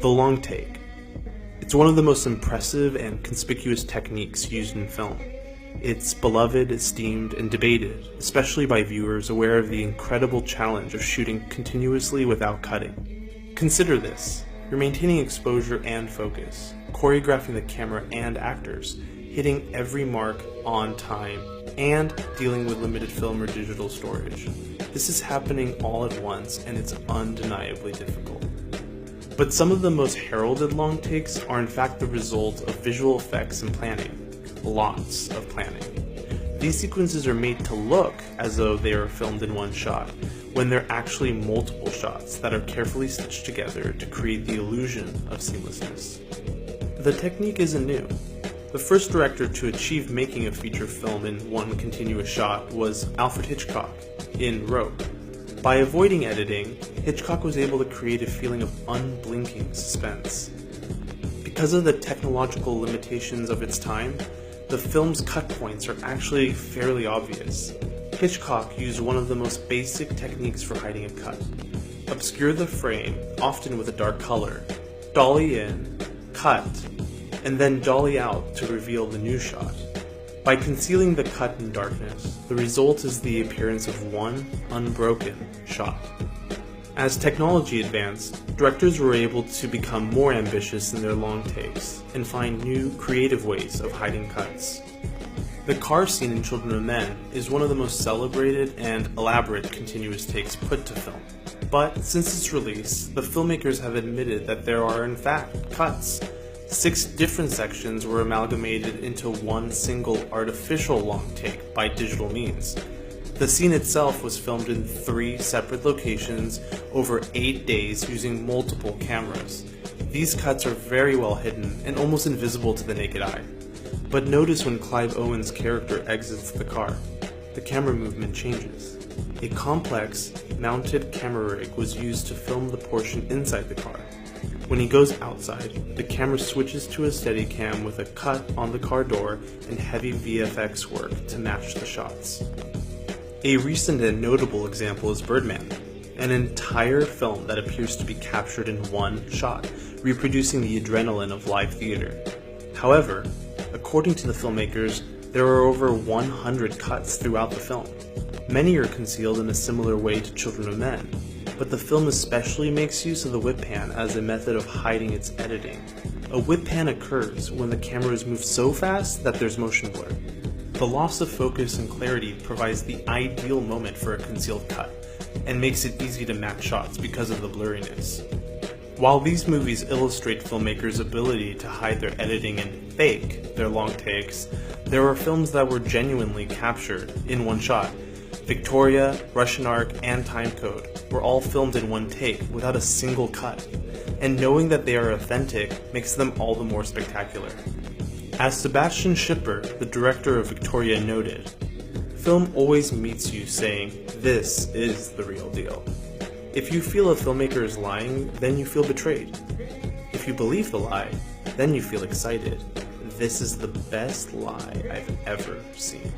The long take. It's one of the most impressive and conspicuous techniques used in film. It's beloved, esteemed, and debated, especially by viewers aware of the incredible challenge of shooting continuously without cutting. Consider this. You're maintaining exposure and focus, choreographing the camera and actors, hitting every mark on time, and dealing with limited film or digital storage. This is happening all at once, and it's undeniably difficult. But some of the most heralded long takes are in fact the result of visual effects and planning. Lots of planning. These sequences are made to look as though they are filmed in one shot, when they're actually multiple shots that are carefully stitched together to create the illusion of seamlessness. The technique isn't new. The first director to achieve making a feature film in one continuous shot was Alfred Hitchcock in Rope. By avoiding editing, Hitchcock was able to create a feeling of unblinking suspense. Because of the technological limitations of its time, the film's cut points are actually fairly obvious. Hitchcock used one of the most basic techniques for hiding a cut. Obscure the frame, often with a dark color, dolly in, cut, and then dolly out to reveal the new shot. By concealing the cut in darkness, the result is the appearance of one unbroken shot. As technology advanced, directors were able to become more ambitious in their long takes and find new, creative ways of hiding cuts. The car scene in Children of Men is one of the most celebrated and elaborate continuous takes put to film. But since its release, the filmmakers have admitted that there are in fact cuts. 6 different sections were amalgamated into one single artificial long take by digital means. The scene itself was filmed in 3 separate locations over 8 days using multiple cameras. These cuts are very well hidden and almost invisible to the naked eye. But notice when Clive Owen's character exits the car, the camera movement changes. A complex, mounted camera rig was used to film the portion inside the car. When he goes outside, the camera switches to a Steadicam with a cut on the car door and heavy VFX work to match the shots. A recent and notable example is Birdman, an entire film that appears to be captured in one shot, reproducing the adrenaline of live theater. However, according to the filmmakers, there are over 100 cuts throughout the film. Many are concealed in a similar way to Children of Men, but the film especially makes use of the whip pan as a method of hiding its editing. A whip pan occurs when the camera is moved so fast that there's motion blur. The loss of focus and clarity provides the ideal moment for a concealed cut, and makes it easy to match shots because of the blurriness. While these movies illustrate filmmakers' ability to hide their editing and fake their long takes, there are films that were genuinely captured in one shot. Victoria, Russian Ark, and Timecode were all filmed in one take without a single cut, and knowing that they are authentic makes them all the more spectacular. As Sebastian Schipper, the director of Victoria, noted, "Film always meets you saying, 'This is the real deal.' If you feel a filmmaker is lying, then you feel betrayed. If you believe the lie, then you feel excited. This is the best lie I've ever seen."